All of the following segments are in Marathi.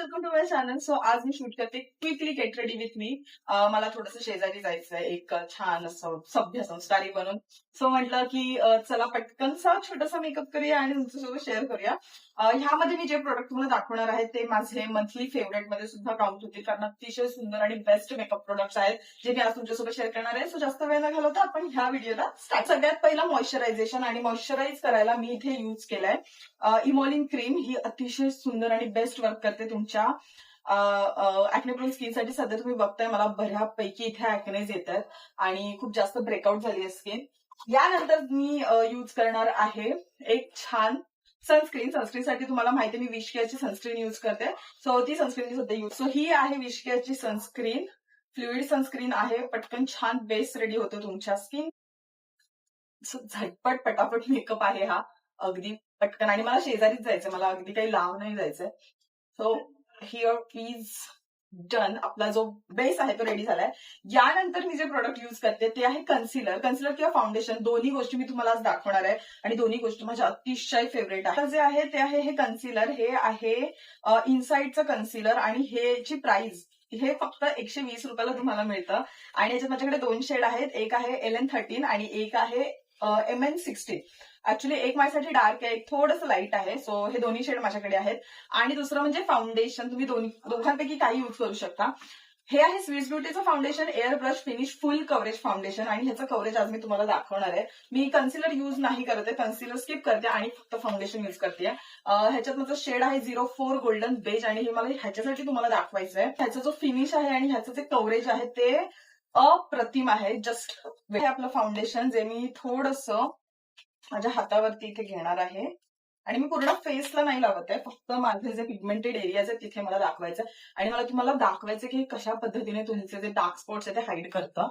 Welcome to my channel. So आज मी शूट करते quickly get ready with me. मला थोडंसं शेजारी जायचंय एक छान असं सभ्य संस्कारी बनून. सो म्हटलं की चला पटकनसा छोटासा मेकअप करूया आणि तुमच्यासोबत शेअर करूया. ह्यामध्ये मी जे प्रोडक्ट तुम्हाला दाखवणार आहे ते माझे मंथली फेवरेट मध्ये सुद्धा काउंट होतील, कारण अतिशय सुंदर आणि बेस्ट मेकअप प्रोडक्ट्स आहेत जे मी आज तुमच्यासोबत शेअर करणार आहे. सो जास्त वेळ न घालवता आपण ह्या व्हिडिओला स्टार्ट. सगळ्यात पहिला मॉइश्चरायझेशन, आणि मॉइश्चराईज करायला मी इथे युज केलाय इमोलिन क्रीम. ही अतिशय सुंदर आणि बेस्ट वर्क करते तुमच्या ऍक्ने प्रोन स्किनसाठी. सध्या तुम्ही बघताय मला बऱ्यापैकी इथे ऍक्नेज येत आहेत आणि खूप जास्त ब्रेकआउट झाली आहे स्किन. यानंतर मी यूज करणार आहे एक छान सनस्क्रीन. सनस्क्रीनसाठी तुम्हाला माहिती मी विशकेअरची सनस्क्रीन यूज करते. सो ती सनस्क्रीन मी सध्या यूज. सो ही आहे विशकेअरची सनस्क्रीन. फ्लुइड सनस्क्रीन आहे. पटकन छान बेस रेडी होतो तुमच्या स्किन. झटपट पटापट मेकअप आहे हा, अगदी पटकन. आणि मला शेजारीच जायचंय, मला अगदी काही लांब नाही जायचंय. So here is done. आपला जो बेस आहे तो रेडी झालाय. यानंतर मी जे प्रोडक्ट युज करते ते आहे कन्सिलर. कन्सिलर किंवा फाउंडेशन, दोन्ही गोष्टी मी तुम्हाला आज दाखवणार आहे आणि दोन्ही गोष्टी माझ्या अतिशय फेवरेट आहे. जे आहे ते आहे हे कन्सिलर. हे आहे इनसाइडचं कन्सिलर आणि ह्याची प्राइस हे फक्त 120 रुपयाला तुम्हाला मिळतं. आणि याच्यात माझ्याकडे 2 शेड आहेत. एक आहे LN13 आणि एक आहे MN16. ऍक्च्युली एक माझ्यासाठी डार्क आहे, एक थोडंसं लाईट आहे. सो हे दोन्ही शेड माझ्याकडे आहेत. आणि दुसरं म्हणजे फाउंडेशन, तुम्ही दोघांपैकी काही यूज करू शकता. हे आहे स्विस ब्युटीचं foundation air brush finish full coverage foundation, आणि ह्याचं कव्हरेज आज मी तुम्हाला दाखवणार आहे. मी कन्सिलर यूज नाही करते, कन्सिलर स्किप करते आणि फक्त फाउंडेशन यूज करते. ह्याच्यात माझं शेड आहे 04 गोल्डन बेज, आणि हे मला ह्याच्यासाठी तुम्हाला दाखवायचं आहे. ह्याचा जो फिनिश आहे आणि ह्याचं जे कव्हरेज आहे ते अप्रतिम आहे. जस्ट हे आपलं फाउंडेशन जे मी थोडंसं माझ्या हातावरती इथे घेणार आहे, आणि मी पूर्ण फेसला नाही लावत आहे, फक्त माझे जे पिगमेंटेड एरियाज आहेत तिथे मला दाखवायचं. आणि मला तुम्हाला दाखवायचं की कशा पद्धतीने तुमचे जे डार्क स्पॉट्स आहेत ते हाईड करतं.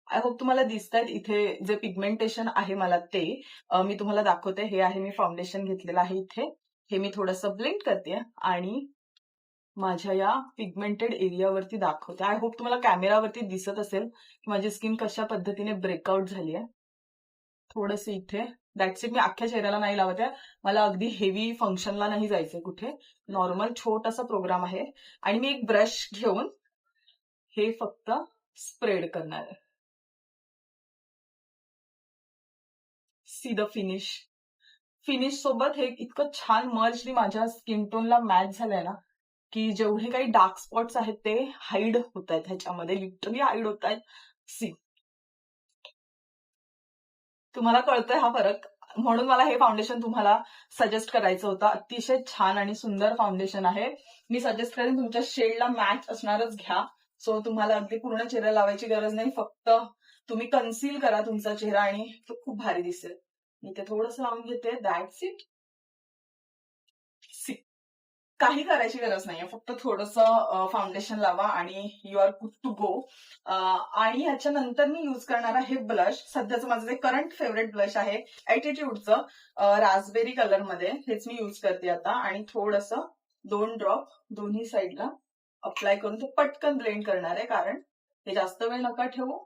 आय होप तुम्हाला दिसतायत इथे जे पिगमेंटेशन आहे मला ते मी तुम्हाला दाखवते. हे आहे मी फाउंडेशन घेतलेलं आहे इथे. हे मी थोडंसं ब्लेंड करते आणि माझ्या या पिगमेंटेड एरियावरती दाखवते. आय होप तुम्हाला कॅमेरावरती दिसत असेल की माझी स्किन कशा पद्धतीने ब्रेकआउट झाली आहे. थोडंसं इथे, दॅट्स इट. मी अख्ख्या चेहऱ्याला नाही लावत आहे, मला अगदी हेवी फंक्शनला नाही जायचंय कुठे. नॉर्मल छोटासा प्रोग्राम आहे आणि मी एक ब्रश घेऊन हे फक्त स्प्रेड करणार आहे. सी द फिनिश सोबत हे इतकं छान मर्जली माझ्या स्किन टोनला मॅच झालंय ना, की जेवढे काही डार्क स्पॉट्स आहेत ते हाईड होत आहेत, ह्याच्यामध्ये लिटरली हाईड होत आहेत. सी, तुम्हाला कळतोय हा फरक, म्हणून मला हे फाउंडेशन तुम्हाला सजेस्ट करायचं होतं. अतिशय छान आणि सुंदर फाउंडेशन आहे. मी सजेस्ट करेन तुमच्या शेडला मॅच असणारच घ्या. सो तुम्हाला अगदी पूर्ण चेहरा लावायची गरज नाही, फक्त तुम्ही कन्सील करा तुमचा चेहरा आणि तो खूप भारी दिसेल. मी ते थोडंसं लावून घेते. That's it. काही करायची गरज नाहीये, फक्त थोडंसं फाउंडेशन लावा आणि you are good to go. आणि ह्याच्यानंतर मी युज करणार आहे ब्लश. सध्याचं माझं जे करंट फेवरेट ब्लश आहे ऍटिट्यूडचं रास्पबेरी कलर मध्ये, हेच मी युज करते आता. आणि थोडंसं 2 ड्रॉप दोन्ही साईडला अप्लाय करून ते पटकन ब्लेंड करणार आहे, कारण ते जास्त वेळ नका ठेवू,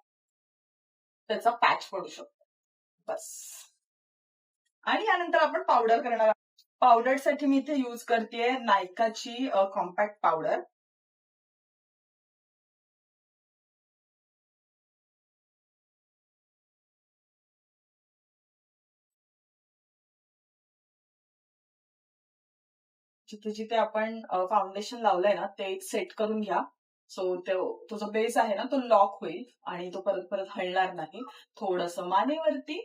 त्याचा पॅच पडू शकतो. बस. आणि यानंतर आपण पावडर करणार आहोत. पावडरसाठी मी इथे यूज करते नायकाची कॉम्पॅक्ट पावडर. जिथे जिथे आपण फाउंडेशन लावलंय ना ते सेट करून घ्या. सो तो जो बेस आहे ना तो लॉक होईल आणि तो परत परत हलणार नाही. थोडंसं मानेवरती.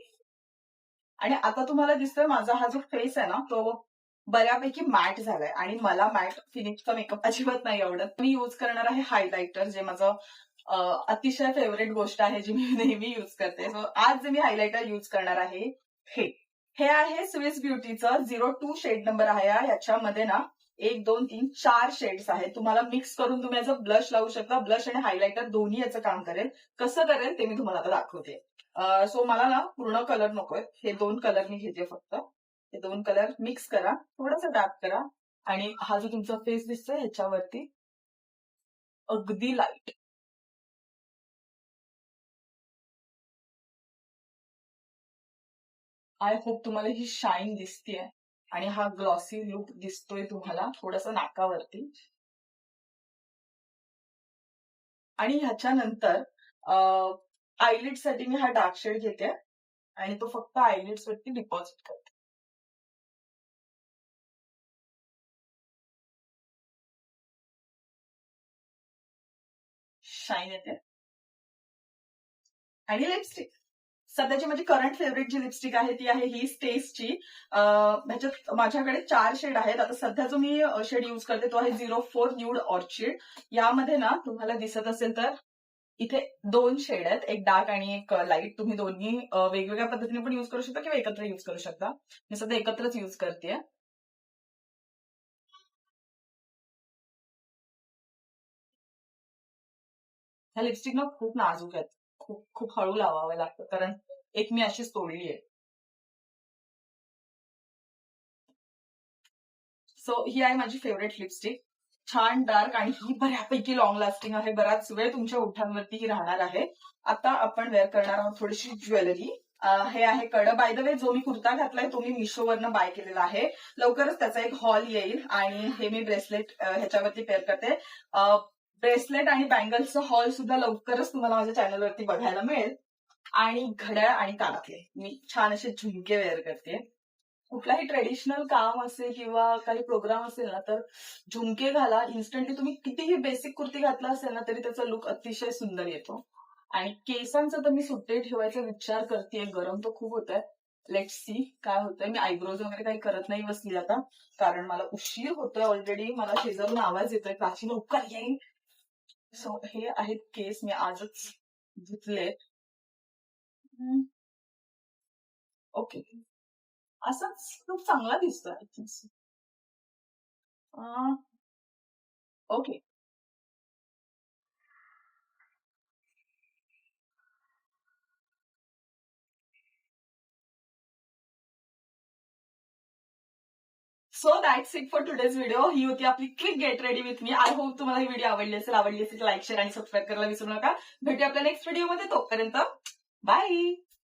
आणि आता तुम्हाला दिसतोय माझा हा जो फेस आहे ना तो बऱ्यापैकी मॅट झालाय, आणि मला मॅट फिनिशचा मेकअप अजिबात नाही आवडत. मी युज करणार आहे हायलायटर, जे माझं अतिशय फेवरेट गोष्ट आहे जी मी नेहमी युज करते. सो आज जे मी हायलायटर युज करणार आहे हे आहे स्विस ब्युटीचं 02 शेड नंबर आहे. याच्यामध्ये ना 1, 2, 3, 4 शेड्स आहेत. तुम्हाला मिक्स करून तुम्ही याचं ब्लश लावू शकता. ब्लश आणि हायलायटर दोन्ही याचं काम करेल. कसं करेल ते मी तुम्हाला आता दाखवते. सो मला ना पूर्ण कलर नकोय, हे 2 कलर मी घेते फक्त. हे 2 कलर मिक्स करा, थोडंसं डार्क करा, आणि हा जो तुमचा फेस दिसतोय ह्याच्यावरती अगदी लाईट. आय होप तुम्हाला ही शाईन दिसतीये. आणि हा ग्लॉसी लुक दिसतोय तुम्हाला थोडासा नाकावरती. आणि ह्याच्यानंतर आयलिड साठी मी हा डार्क शेड घेते आणि तो फक्त आयलिड्स वरती डिपॉझिट करते. शाईन येते. आणि लिपस्टिक, सध्याची माझी करंट फेवरेट जी लिपस्टिक आहे ती आहे ही स्टेसची. ह्याच्यात माझ्याकडे 4 शेड आहेत. आता सध्या जो मी शेड युज करते तो आहे 04 न्यूड ऑर्चिड. यामध्ये ना तुम्हाला दिसत असेल तर इथे 2 शेड आहेत, एक डार्क आणि एक लाईट. तुम्ही दोन्ही वेगवेगळ्या पद्धतीने पण युज करू शकता किंवा एकत्र युज करू शकता. मी सध्या एकत्रच युज करते. ह्या लिपस्टिक ना खूप नाजूक आहेत, खूप खूप हळू लावावं लागतं कारण एक मी अशीच तोडली आहे. सो ही आहे माझी फेवरेट लिपस्टिक, छान डार्क आणि ही बऱ्यापैकी लॉंग लास्टिंग आहे. बराच वेळ तुमच्या ओठांवरती ही राहणार आहे. आता आपण वेअर करणार आहोत थोडीशी ज्वेलरी. हे आहे कडं. बाय द वे जो मी कुर्ता घातलाय तो मी मिशोवरनं बाय केलेला आहे. लवकरच त्याचा एक हॉल येईल. आणि हे मी ब्रेसलेट ह्याच्यावरती पेअर करते. ब्रेसलेट आणि बँगल्सचं हॉल सुद्धा लवकरच तुम्हाला माझ्या चॅनलवरती बघायला मिळेल. आणि घड्याळ आणि कानातले मी छान असे झुमके वेअर करते. कुठलाही ट्रेडिशनल काम असेल किंवा काही प्रोग्राम असेल ना तर झुमके घाला. इन्स्टंटली तुम्ही कितीही बेसिक कुर्ती घातला असेल ना तरी त्याचा लुक अतिशय सुंदर येतो. आणि केसांचा तर मी सुट्टे ठेवायचा विचार करते. गरम तर खूप होत आहे. लेट्स सी काय होतंय. मी आयब्रोज वगैरे काही करत नाही बसली आता, कारण मला उशीर होतोय ऑलरेडी. मला शेजारून आवाज येतोय प्राची लवकर येईल. सो हे आहेत केस, मी आजच धुतले. ओके, असाच खूप चांगला दिसतोय. Okay. So that's it for today's video. ही होती आपली quick get ready with me. I hope तुम्हाला ही व्हिडिओ आवडली असेल लाईक शेअर आणि सबस्क्राईब करायला विसरू नका. भेटूया आपल्या नेक्स्ट व्हिडिओमध्ये. तोपर्यंत बाय.